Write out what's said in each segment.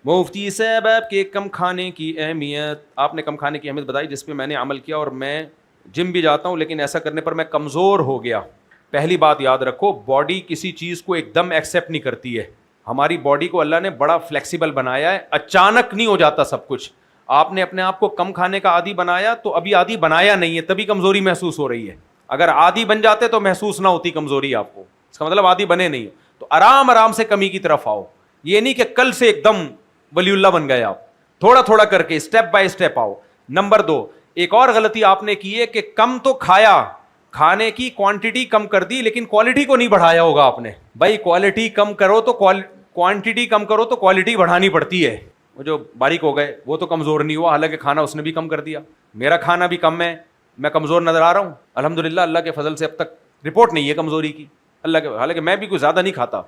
مفتی صاحب آپ کے کم کھانے کی اہمیت، آپ نے کم کھانے کی اہمیت بتائی جس پہ میں نے عمل کیا، اور میں جم بھی جاتا ہوں لیکن ایسا کرنے پر میں کمزور ہو گیا. پہلی بات یاد رکھو، باڈی کسی چیز کو ایک دم ایکسیپٹ نہیں کرتی ہے. ہماری باڈی کو اللہ نے بڑا فلیکسیبل بنایا ہے، اچانک نہیں ہو جاتا سب کچھ. آپ نے اپنے آپ کو کم کھانے کا عادی بنایا تو ابھی عادی بنایا نہیں ہے، تبھی کمزوری محسوس ہو رہی ہے. اگر عادی بن جاتے تو محسوس نہ ہوتی کمزوری آپ کو، اس کا مطلب عادی بنے نہیں. تو آرام آرام سے کمی کی طرف آؤ. یہ نہیں کہ کل سے ایک دم ولی اللہ بن گئے آپ، تھوڑا تھوڑا کر کے اسٹیپ بائی اسٹیپ آؤ. نمبر 2، ایک اور غلطی آپ نے کی ہے کہ کم تو کھایا، کھانے کی کوانٹٹی کم کر دی لیکن کوالٹی کو نہیں بڑھایا ہوگا آپ نے. بھائی کوالٹی کم کرو تو کوانٹٹی کم کرو تو کوالٹی بڑھانی پڑتی ہے. وہ جو باریک ہو گئے وہ تو کمزور نہیں ہوا، حالانکہ کھانا اس نے بھی کم کر دیا. میرا کھانا بھی کم ہے، میں کمزور نظر آ رہا ہوں؟ الحمدللہ اللہ کے فضل سے اب تک رپورٹ نہیں ہے کمزوری کی اللہ کے، حالانکہ میں بھی کوئی زیادہ نہیں کھاتا.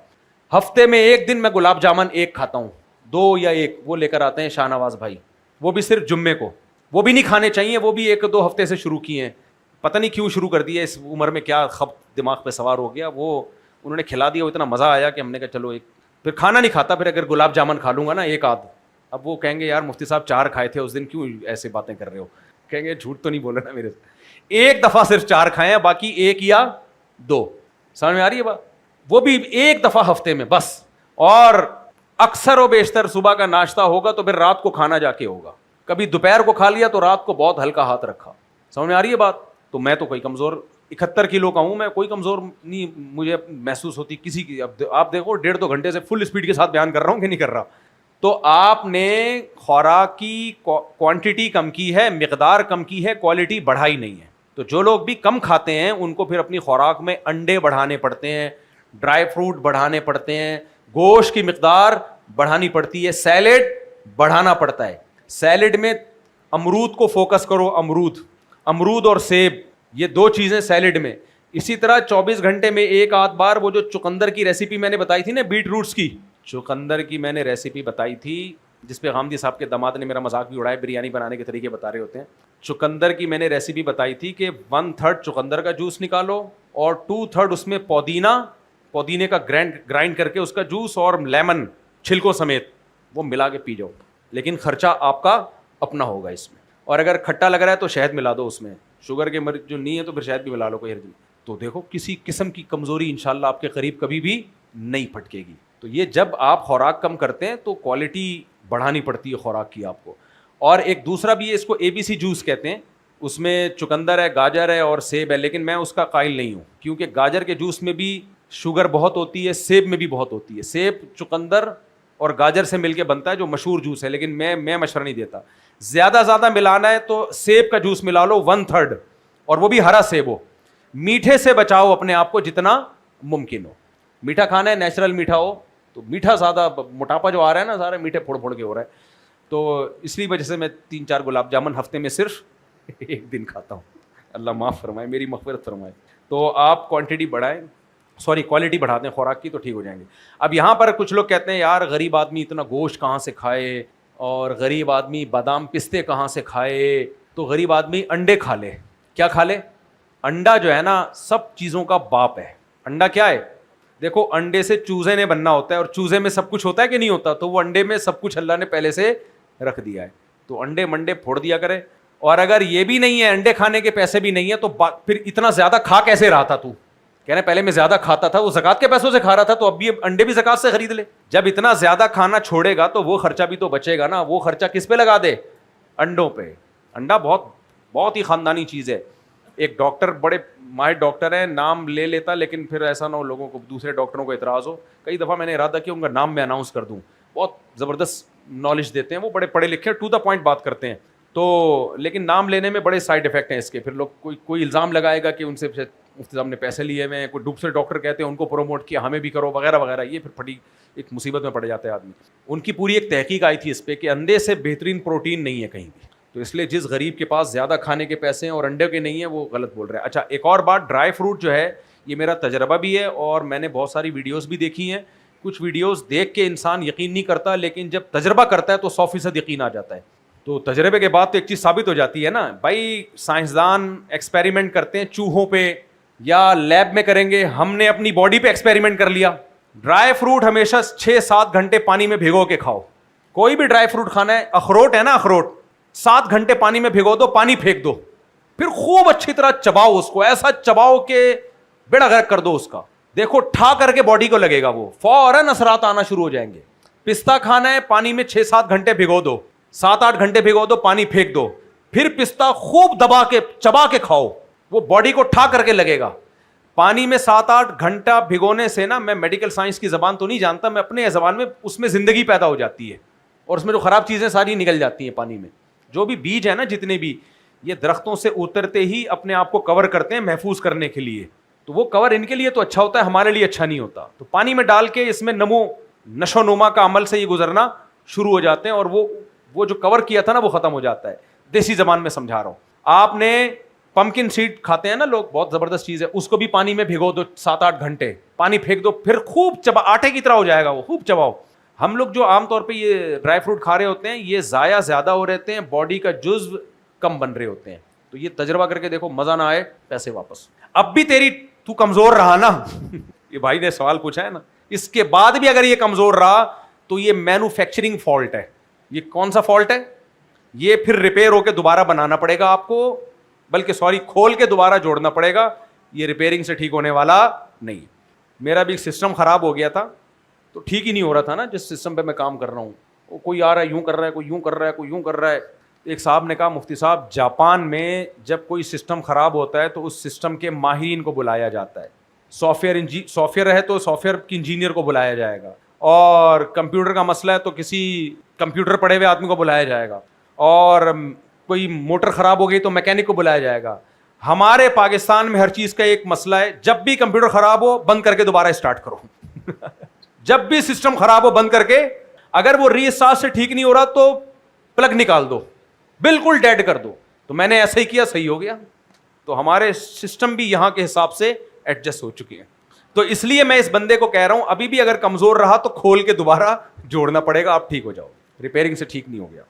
ہفتے میں ایک دن میں گلاب جامن ایک کھاتا ہوں، 2 یا 1 وہ لے کر آتے ہیں شاہ نواز بھائی، وہ بھی صرف جمعے کو. وہ بھی نہیں کھانے چاہیے، وہ بھی 1-2 ہفتے سے شروع کیے ہیں، پتہ نہیں کیوں شروع کر دیا، اس عمر میں کیا خبط دماغ پہ سوار ہو گیا. وہ انہوں نے کھلا دیا، وہ اتنا مزہ آیا کہ ہم نے کہا چلو ایک. پھر کھانا نہیں کھاتا، پھر اگر گلاب جامن کھا لوں گا نا ایک آدھ، اب وہ کہیں گے یار مفتی صاحب 4 کھائے تھے اس دن، کیوں ایسے باتیں کر رہے ہو؟ کہیں گے جھوٹ تو نہیں بول رہا نا میرے سے. ایک دفعہ صرف 4 کھائے ہیں، باقی 1 یا 2. سمجھ میں آ رہی ہے بات؟ وہ بھی ایک دفعہ ہفتے میں بس. اور اکثر و بیشتر صبح کا ناشتہ ہوگا تو پھر رات کو کھانا جا کے ہوگا. کبھی دوپہر کو کھا لیا تو رات کو بہت ہلکا ہاتھ رکھا. سمجھ میں آ رہی ہے بات؟ تو میں تو کوئی کمزور 71 کلو کا ہوں، میں کوئی کمزور نہیں مجھے محسوس ہوتی کسی کی. اب آپ دیکھو 1.5-2 گھنٹے سے فل اسپیڈ کے ساتھ بیان کر رہا ہوں کہ نہیں کر رہا. تو آپ نے خوراک کی کوانٹٹی کم کی ہے، مقدار کم کی ہے، کوالٹی بڑھائی نہیں ہے. تو جو لوگ بھی کم کھاتے ہیں ان کو پھر اپنی خوراک میں انڈے بڑھانے پڑتے ہیں، ڈرائی فروٹ بڑھانے پڑتے ہیں، گوشت کی مقدار بڑھانی پڑتی ہے، سیلیڈ بڑھانا پڑتا ہے. سیلیڈ میں امرود کو فوکس کرو، امرود اور سیب، یہ 2 چیزیں سیلیڈ میں. اسی طرح 24 گھنٹے میں ایک آدھ بار وہ جو چقندر کی ریسیپی میں نے بتائی تھی نا، بیٹ روٹس کی، چقندر کی میں نے ریسیپی بتائی تھی جس پہ غامدی صاحب کے داماد نے میرا مذاق بھی اڑایا، بریانی بنانے کے طریقے بتا رہے ہوتے ہیں. چقندر کی میں نے ریسیپی بتائی تھی کہ 1/3 چقندر کا جوس نکالو اور 2/3 اس میں پودینے کا گرائنڈ کر کے اس کا جوس اور لیمن چھلکوں سمیت وہ ملا کے پی جاؤ. لیکن خرچہ آپ کا اپنا ہوگا اس میں. اور اگر کھٹا لگ رہا ہے تو شہد ملا دو اس میں، شوگر کے مریض جو نہیں ہے تو پھر شہد بھی ملا لو کوئی حرج نہیں. تو دیکھو کسی قسم کی کمزوری انشاءاللہ آپ کے قریب کبھی بھی نہیں پھٹکے گی. تو یہ جب آپ خوراک کم کرتے ہیں تو کوالٹی بڑھانی پڑتی ہے خوراک کی آپ کو. اور ایک دوسرا بھی ہے، اس کو ABC جوس کہتے ہیں، اس میں چقندر ہے، گاجر ہے اور سیب ہے، لیکن میں اس کا قائل نہیں ہوں کیونکہ گاجر کے جوس میں بھی شوگر بہت ہوتی ہے، سیب میں بھی بہت ہوتی ہے. سیب چقندر اور گاجر سے مل کے بنتا ہے جو مشہور جوس ہے، لیکن میں مشورہ نہیں دیتا. زیادہ ملانا ہے تو سیب کا جوس ملا لو 1/3، اور وہ بھی ہرا سیب ہو. میٹھے سے بچاؤ اپنے آپ کو جتنا ممکن ہو. میٹھا کھانا ہے، نیچرل میٹھا ہو، تو میٹھا زیادہ، موٹاپا جو آ رہا ہے نا سارے میٹھے پھوڑ کے ہو رہا ہے، تو اس لیے وجہ سے میں 3-4 گلاب جامن ہفتے میں صرف 1 دن کھاتا ہوں. اللہ معاف فرمائے، میری مغفرت فرمائے. تو آپ کوانٹٹی بڑھائیں، کوالٹی بڑھا دیں خوراک کی تو ٹھیک ہو جائیں گے. اب یہاں پر کچھ لوگ کہتے ہیں یار غریب آدمی اتنا گوشت کہاں سے کھائے، اور غریب آدمی بادام پستے کہاں سے کھائے. تو غریب آدمی انڈے کھا لے. کیا کھا لے؟ انڈا جو ہے نا سب چیزوں کا باپ ہے. انڈا کیا ہے؟ دیکھو انڈے سے چوزے نے بننا ہوتا ہے، اور چوزے میں سب کچھ ہوتا ہے کہ نہیں ہوتا؟ تو وہ انڈے میں سب کچھ اللہ نے پہلے سے رکھ دیا ہے. تو انڈے منڈے پھوڑ دیا کرے. اور اگر یہ بھی نہیں ہے، انڈے کھانے کے پیسے بھی نہیں ہے، تو پھر اتنا زیادہ کھا کیسے رہا تھا تو؟ کہنے پہلے میں زیادہ کھاتا تھا، وہ زکات کے پیسوں سے کھا رہا تھا، تو اب بھی انڈے بھی زکات سے خرید لے. جب اتنا زیادہ کھانا چھوڑے گا تو وہ خرچہ بھی تو بچے گا نا. وہ خرچہ کس پہ لگا دے؟ انڈوں پہ. انڈا بہت ہی خاندانی چیز ہے. ایک ڈاکٹر، بڑے ماہر ڈاکٹر ہیں، نام لے لیتا لیکن پھر ایسا نہ ہو لوگوں کو، دوسرے ڈاکٹروں کو اعتراض ہو. کئی دفعہ میں نے ارادہ کیا ان کا نام میں اناؤنس کر دوں. بہت زبردست نالج دیتے ہیں وہ، بڑے پڑھے لکھے، ٹو دا پوائنٹ بات کرتے ہیں. تو لیکن نام لینے میں بڑے سائڈ افیکٹ ہیں اس کے. پھر لوگ کوئی الزام لگائے گا کہ ان سے مفتی صاحب نے پیسے لیے ہوئے ہیں، کوئی دوسرے ڈاکٹر کہتے ہیں ان کو پروموٹ کیا، ہمیں بھی کرو وغیرہ وغیرہ. یہ پھر پھٹی ایک مصیبت میں پڑ جاتا ہے آدمی. ان کی پوری ایک تحقیق آئی تھی اس پہ کہ انڈے سے بہترین پروٹین نہیں ہے کہیں بھی. تو اس لیے جس غریب کے پاس زیادہ کھانے کے پیسے ہیں اور انڈے کے نہیں ہیں وہ غلط بول رہے ہیں. اچھا ایک اور بات، ڈرائی فروٹ جو ہے یہ میرا تجربہ بھی ہے اور میں نے بہت ساری ویڈیوز بھی دیکھی ہیں. کچھ ویڈیوز دیکھ کے انسان یقین نہیں کرتا، لیکن جب تجربہ کرتا ہے تو 100% یقین آ جاتا ہے. تو تجربے کے بعد تو ایک چیز ثابت ہو جاتی ہے نا بھائی. سائنسدان ایکسپیریمنٹ کرتے ہیں چوہوں پہ یا لیب میں کریں گے، ہم نے اپنی باڈی پہ ایکسپیریمنٹ کر لیا. ڈرائی فروٹ ہمیشہ 6-7 گھنٹے پانی میں بھگو کے کھاؤ. کوئی بھی ڈرائی فروٹ کھانا ہے, اخروٹ ہے نا, اخروٹ 7 گھنٹے پانی میں بھگو دو, پانی پھینک دو, پھر خوب اچھی طرح چباؤ اس کو, ایسا چباؤ کہ بیڑا غرق کر دو اس کا. دیکھو ٹھا کر کے باڈی کو لگے گا, وہ فوراً اثرات آنا شروع ہو جائیں گے. پستہ کھانا ہے, پانی میں 6-7 گھنٹے بھگو دو, 7-8 گھنٹے بھگو دو, پانی پھینک دو, پھر پستہ خوب دبا کے چبا کے کھاؤ, وہ باڈی کو ٹھا کر کے لگے گا. پانی میں 7-8 گھنٹہ بھگونے سے نا, میں میڈیکل سائنس کی زبان تو نہیں جانتا, میں اپنے زبان میں, اس میں زندگی پیدا ہو جاتی ہے, اور اس میں جو خراب چیزیں ساری نکل جاتی ہیں پانی میں. جو بھی بیج ہے نا, جتنے بھی, یہ درختوں سے اترتے ہی اپنے آپ کو کور کرتے ہیں محفوظ کرنے کے لیے, تو وہ کور ان کے لیے تو اچھا ہوتا ہے, ہمارے لیے اچھا نہیں ہوتا. تو پانی میں ڈال کے اس میں نشو نما کا عمل سے یہ گزرنا شروع ہو جاتے ہیں, اور وہ جو کور کیا تھا نا وہ ختم ہو جاتا ہے. دیسی زبان میں سمجھا رہا ہوں. آپ نے پمکن سیڈ کھاتے ہیں نا لوگ, بہت زبردست چیز ہے, اس کو بھی پانی میں بھگو دو 7-8 گھنٹے, پانی پھینک دو, پھر خوب چبا, آٹے کی طرح ہو جائے گا وہ, خوب چباؤ. ہم لوگ جو عام طور پہ یہ ڈرائی فروٹ کھا رہے ہوتے ہیں, یہ ضائع زیادہ ہو رہتے ہیں, باڈی کا جزو کم بن رہے ہوتے ہیں. تو یہ تجربہ کر کے دیکھو, مزہ نہ آئے پیسے واپس. اب بھی تو کمزور رہا نا, یہ بھائی نے سوال پوچھا ہے نا, اس کے بعد بھی اگر یہ کمزور رہا تو یہ مینوفیکچرنگ فالٹ ہے. یہ کون سا فالٹ ہے؟ یہ پھر ریپیئر ہو کے دوبارہ بنانا پڑے گا آپ کو, بلکہ کھول کے دوبارہ جوڑنا پڑے گا. یہ ریپیئرنگ سے ٹھیک ہونے والا نہیں. میرا بھی ایک سسٹم خراب ہو گیا تھا, تو ٹھیک ہی نہیں ہو رہا تھا نا جس سسٹم پہ میں کام کر رہا ہوں. کوئی آ رہا ہے یوں کر رہا ہے, کوئی یوں کر رہا ہے, کوئی یوں کر رہا ہے. ایک صاحب نے کہا, مفتی صاحب, جاپان میں جب کوئی سسٹم خراب ہوتا ہے تو اس سسٹم کے ماہرین کو بلایا جاتا ہے. سافٹ ویئر ہے تو سافٹ ویئر کے انجینئر کو بلایا جائے گا, اور کمپیوٹر کا مسئلہ ہے تو کسی کمپیوٹر پڑھے ہوئے آدمی کو بلایا جائے گا, اور کوئی موٹر خراب ہو گئی تو میکینک کو بلایا جائے گا. ہمارے پاکستان میں ہر چیز کا ایک مسئلہ ہے, جب بھی کمپیوٹر خراب ہو بند کر کے دوبارہ اسٹارٹ کرو. جب بھی سسٹم خراب ہو بند کر کے, اگر وہ ری اسٹارٹ سے ٹھیک نہیں ہو رہا تو پلگ نکال دو, بالکل ڈیڈ کر دو. تو میں نے ایسا ہی کیا, صحیح ہو گیا. تو ہمارے سسٹم بھی یہاں کے حساب سے ایڈجسٹ ہو چکے ہیں. تو اس لیے میں اس بندے کو کہہ رہا ہوں, ابھی بھی اگر کمزور رہا تو کھول کے دوبارہ جوڑنا پڑے گا, آپ ٹھیک ہو جاؤ. ریپیئرنگ سے ٹھیک نہیں ہو گیا.